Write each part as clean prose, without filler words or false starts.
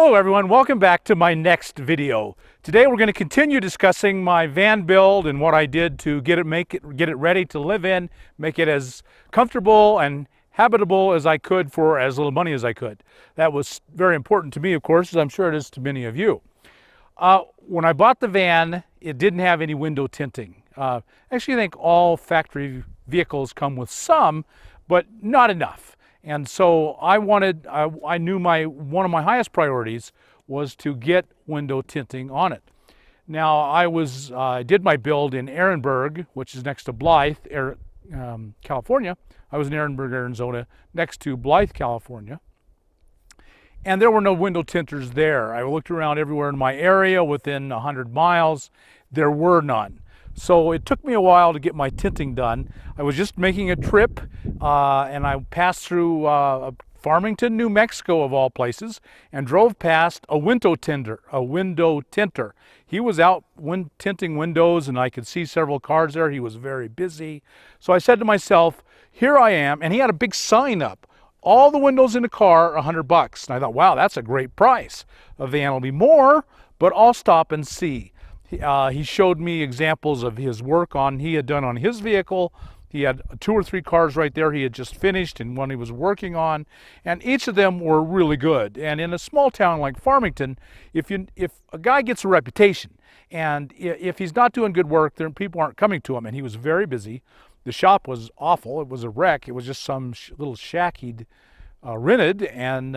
Hello everyone, welcome back to my next video. Today we're going to continue discussing my van build and what I did to get it ready to live in, make it as comfortable and habitable as I could for as little money as I could. That was very important to me, of course, as I'm sure it is to many of you. When I bought the van, it didn't have any window tinting. Actually, I think all factory vehicles come with some, but not enough. And so I knew one of my highest priorities was to get window tinting on it. Now I did my build in Ehrenberg, which is next to Blythe, California. I was in Ehrenberg, Arizona, next to Blythe, California. And there were no window tinters there. I looked around everywhere in my area within 100 miles. There were none. So it took me a while to get my tinting done. I was just making a trip and I passed through Farmington, New Mexico of all places, and drove past a window tinter. He was out tinting windows and I could see several cars there. He was very busy. So I said to myself, here I am, and he had a big sign up. All the windows in the car are $100. And I thought, wow, that's a great price. A van will be more, but I'll stop and see. He showed me examples of his work he had done on his vehicle. He had 2 or 3 cars right there he had just finished and one he was working on, and each of them were really good. And in a small town like Farmington, if a guy gets a reputation and if he's not doing good work, then people aren't coming to him. And he was very busy. The shop was awful. It was a wreck. It was just some little shack he'd rented and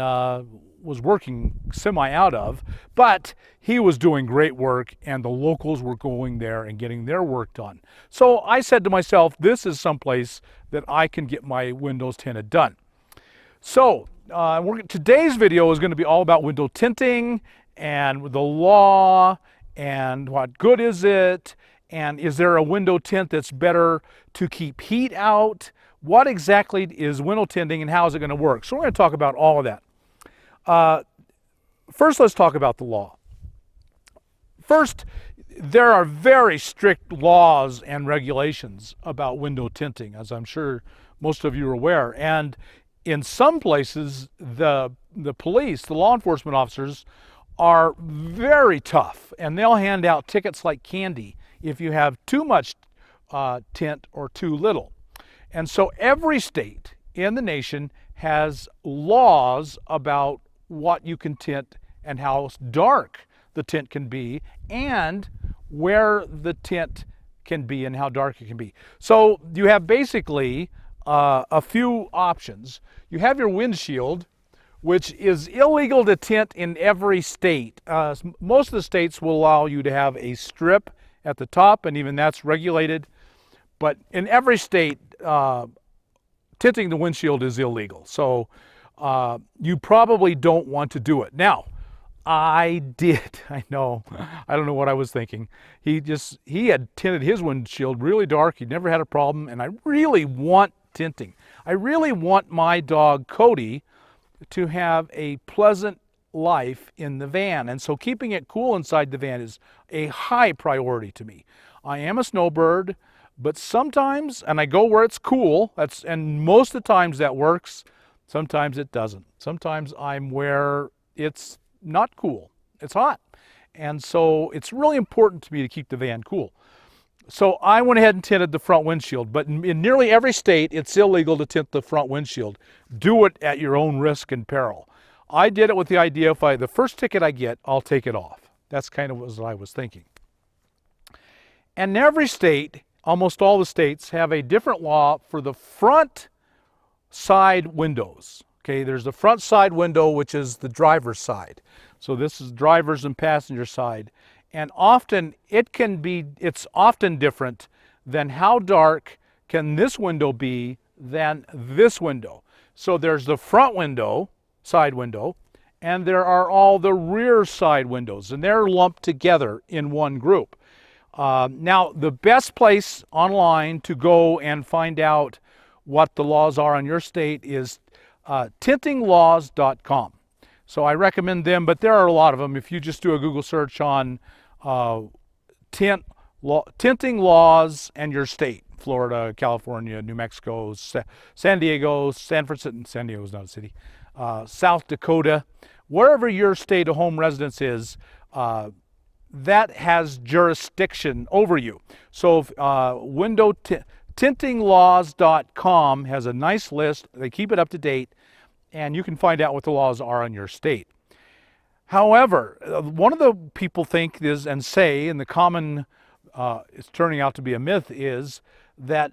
was working semi out of, but he was doing great work and the locals were going there and getting their work done. So I said to myself, this is someplace that I can get my windows tinted done. So today's video is going to be all about window tinting and the law and what good is it, and is there a window tint that's better to keep heat out? What exactly is window tinting and how is it going to work? So we're going to talk about all of that. First, let's talk about the law. First, there are very strict laws and regulations about window tinting, as I'm sure most of you are aware. And in some places, the police, the law enforcement officers, are very tough, and they'll hand out tickets like candy if you have too much tint or too little. And so every state in the nation has laws about what you can tint and how dark the tint can be and where the tint can be and how dark it can be. So you have basically a few options. You have your windshield, which is illegal to tint in every state. Most of the states will allow you to have a strip at the top, and even that's regulated. But in every state, tinting the windshield is illegal. So you probably don't want to do it. Now, I did. I know. I don't know what I was thinking. He had tinted his windshield really dark. He'd never had a problem. And I really want tinting. I really want my dog Cody to have a pleasant life in the van. And so keeping it cool inside the van is a high priority to me. I am a snowbird, but sometimes, and I go where it's cool, and most of the times that works, sometimes it doesn't. Sometimes I'm where it's not cool, it's hot. And so it's really important to me to keep the van cool. So I went ahead and tinted the front windshield, but in nearly every state, it's illegal to tint the front windshield. Do it at your own risk and peril. I did it with the idea, the first ticket I get, I'll take it off. That's kind of what I was thinking. And every state, almost all the states, have a different law for the front side windows. Okay, there's the front side window, which is the driver's side. So this is driver's and passenger side. And often it's often different than how dark can this window be than this window. So there's the front window, side window, and there are all the rear side windows, and they're lumped together in one group. Now, the best place online to go and find out what the laws are in your state is tintinglaws.com. So I recommend them, but there are a lot of them. If you just do a Google search on tinting laws and your state, Florida, California, New Mexico, San Diego, San Francisco, San Diego is not a city, South Dakota, wherever your state of home residence is, that has jurisdiction over you. So if, tintinglaws.com has a nice list. They keep it up to date, and you can find out what the laws are in your state. However, one of the people think is and say, and the common, it's turning out to be a myth, is that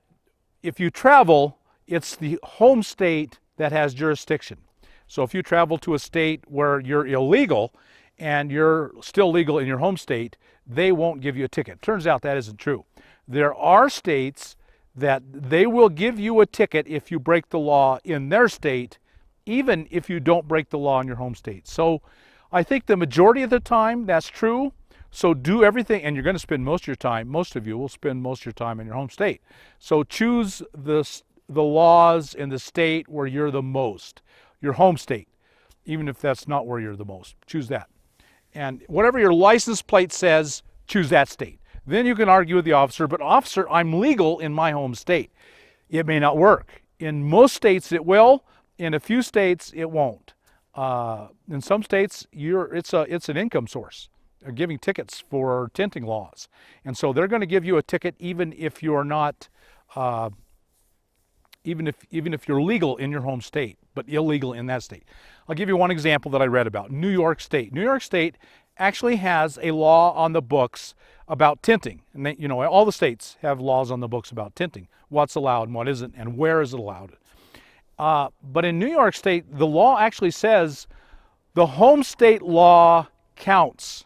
if you travel, it's the home state that has jurisdiction. So if you travel to a state where you're illegal and you're still legal in your home state, they won't give you a ticket. Turns out that isn't true. There are states that they will give you a ticket if you break the law in their state, even if you don't break the law in your home state. So I think the majority of the time that's true. So do everything, and you're going to spend most of your time, most of you will spend most of your time in your home state. So choose the laws in the state where you're the most, your home state, even if that's not where you're the most. Choose that. And whatever your license plate says, choose that state. Then you can argue with the officer, but officer, I'm legal in my home state. It may not work. In most states it will, in a few states it won't. In some states, it's an income source. They're giving tickets for tinting laws, and so they're going to give you a ticket even if you're not, even if you're legal in your home state, but illegal in that state. I'll give you one example that I read about. New York State. New York State actually has a law on the books about tinting, and they, all the states have laws on the books about tinting. What's allowed and what isn't, and where is it allowed? But in New York State, the law actually says the home state law counts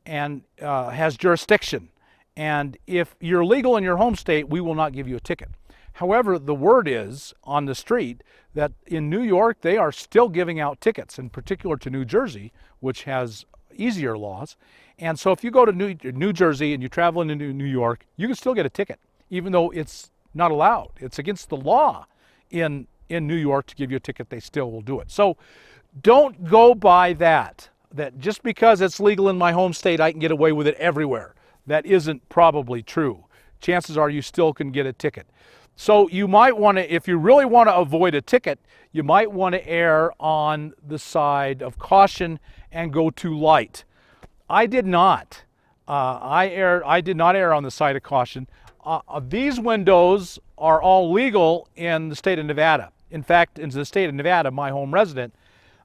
and has jurisdiction. And if you're legal in your home state, we will not give you a ticket. However, the word is on the street that in New York, they are still giving out tickets, in particular to New Jersey, which has easier laws. And so if you go to New Jersey and you travel into New York, you can still get a ticket, even though it's not allowed. It's against the law in New York to give you a ticket. They still will do it. So don't go by that just because it's legal in my home state, I can get away with it everywhere. That isn't probably true. Chances are you still can get a ticket. So you might want to, if you really want to avoid a ticket, you might want to err on the side of caution and go too light. I did not. I did not err on the side of caution. These windows are all legal in the state of Nevada. In fact, in the state of Nevada, my home resident,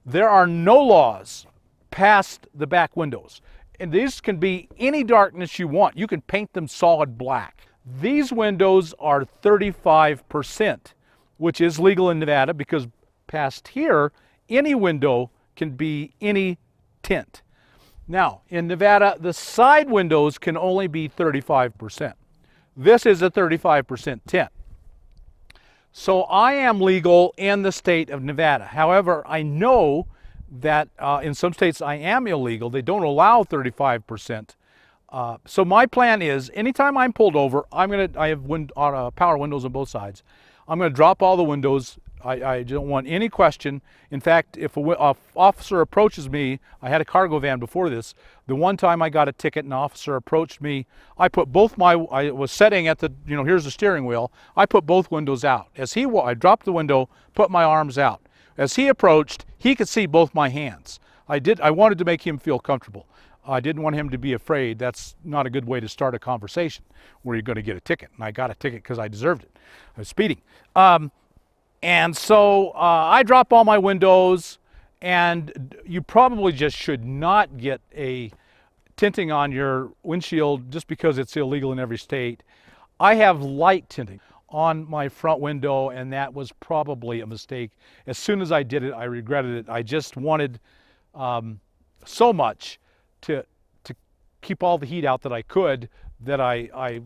there are no laws past the back windows. And these can be any darkness you want. You can paint them solid black. These windows are 35%, which is legal in Nevada because past here, any window can be any tint. Now, in Nevada, the side windows can only be 35%. This is a 35% tint. So I am legal in the state of Nevada. However, I know that in some states I am illegal. They don't allow 35%. So my plan is, anytime I'm pulled over, I have power windows on both sides. I'm going to drop all the windows. I don't want any question. In fact, if an officer approaches me, I had a cargo van before this. The one time I got a ticket, an officer approached me. I put both I was sitting at the, here's the steering wheel. I put both windows out. I dropped the window, put my arms out. As he approached, he could see both my hands. I wanted to make him feel comfortable. I didn't want him to be afraid. That's not a good way to start a conversation where you're going to get a ticket. And I got a ticket because I deserved it. I was speeding. And so I drop all my windows, and you probably just should not get a tinting on your windshield just because it's illegal in every state. I have light tinting on my front window, and that was probably a mistake. As soon as I did it, I regretted it. I just wanted so much to keep all the heat out that I could that I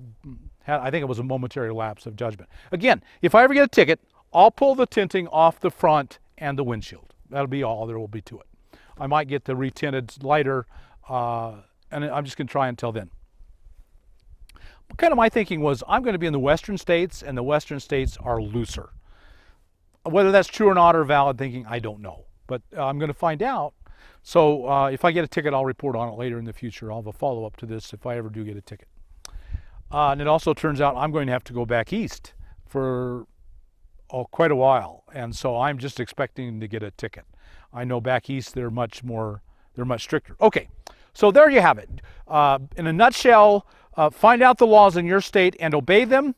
think it was a momentary lapse of judgment. Again, if I ever get a ticket, I'll pull the tinting off the front and the windshield. That'll be all there will be to it. I might get the retinted lighter, and I'm just going to try until then. But kind of my thinking was, I'm going to be in the western states, and the western states are looser. Whether that's true or not, or valid thinking, I don't know. But I'm going to find out. So if I get a ticket, I'll report on it later in the future. I'll have a follow-up to this if I ever do get a ticket. And it also turns out I'm going to have to go back east for quite a while, and so I'm just expecting to get a ticket. I know back east they're much stricter. Okay, so there you have it. In a nutshell, find out the laws in your state and obey them.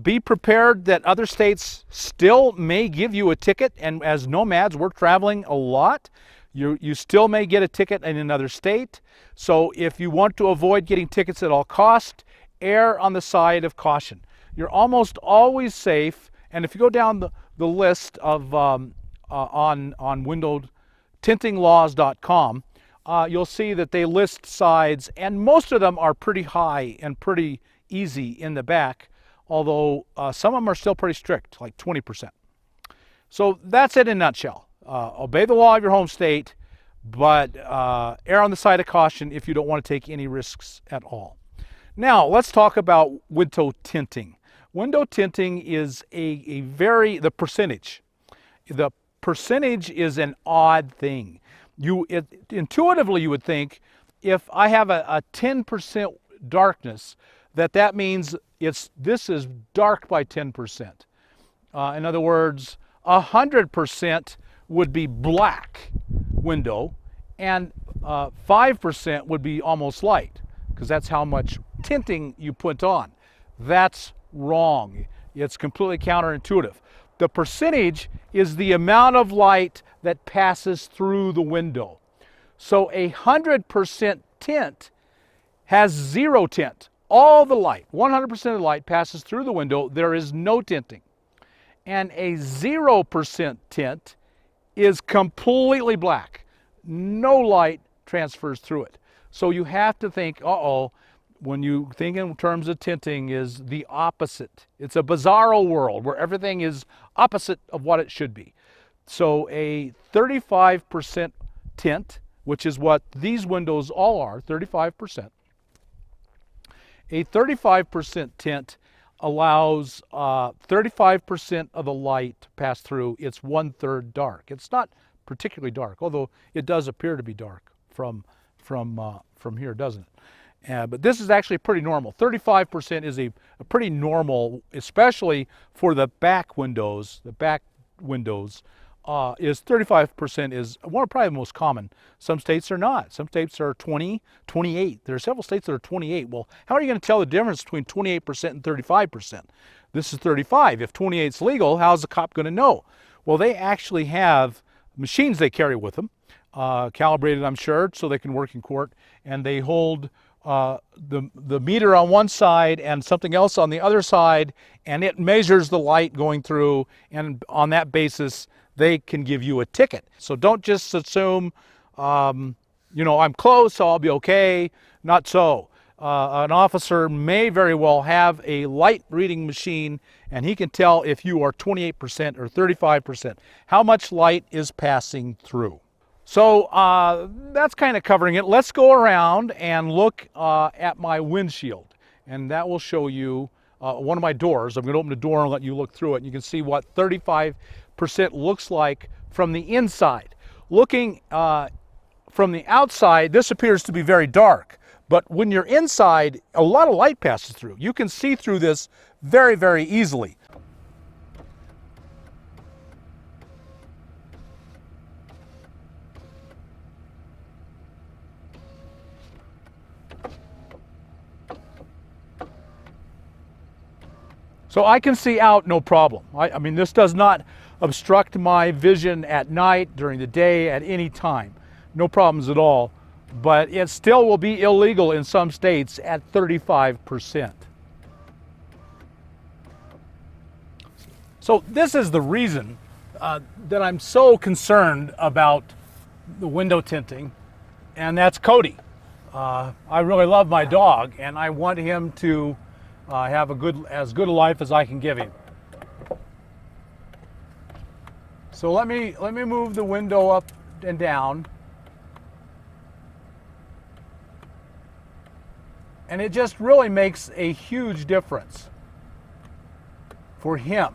Be prepared that other states still may give you a ticket, and as nomads, we're traveling a lot. You still may get a ticket in another state. So if you want to avoid getting tickets at all cost, err on the side of caution. You're almost always safe, and if you go down the list of on windowtintinglaws.com, you'll see that they list sides, and most of them are pretty high and pretty easy in the back, although some of them are still pretty strict, like 20%. So that's it in a nutshell. Obey the law of your home state, but err on the side of caution if you don't want to take any risks at all. Now, let's talk about window tinting. Window tinting is the percentage. The percentage is an odd thing. Intuitively, you would think if I have a 10% darkness, that means this is dark by 10%. In other words, 100% would be black window, and 5% would be almost light, because that's how much tinting you put on. That's wrong. It's completely counterintuitive. The percentage is the amount of light that passes through the window. So 100% tint has zero tint. All the light, 100% of the light passes through the window. There is no tinting. And a 0% tint is completely black. No light transfers through it. So you have to think, when you think in terms of tinting, is the opposite. It's a bizarro world where everything is opposite of what it should be. So a 35% tint, which is what these windows all are, 35%. A 35% tint allows 35% of the light to pass through. It's 1/3 dark. It's not particularly dark, although it does appear to be dark from here, doesn't it? But this is actually pretty normal. 35% is a pretty normal, especially for the back windows. The back windows is 35% is probably the most common. Some states are not. Some states are 20, 28. There are several states that are 28. Well, how are you going to tell the difference between 28% and 35%? This is 35. If 28 is legal, how's the cop going to know? Well, they actually have machines they carry with them, calibrated, I'm sure, so they can work in court, and they hold the meter on one side and something else on the other side, and it measures the light going through, and on that basis they can give you a ticket. So don't just assume I'm close, so I'll be okay. Not so. An officer may very well have a light reading machine, and he can tell if you are 28% or 35%, how much light is passing through. So that's kind of covering it. Let's go around and look at my windshield, and that will show you one of my doors. I'm going to open the door and let you look through it, and you can see what 35% looks like from the inside. Looking from the outside, this appears to be very dark, but when you're inside, a lot of light passes through. You can see through this very, very easily. So I can see out no problem. I mean, this does not obstruct my vision at night, during the day, at any time. No problems at all. But it still will be illegal in some states at 35%. So this is the reason that I'm so concerned about the window tinting, and that's Cody. I really love my dog, and I want him to have as good a life as I can give him. So let me move the window up and down, and it just really makes a huge difference for him.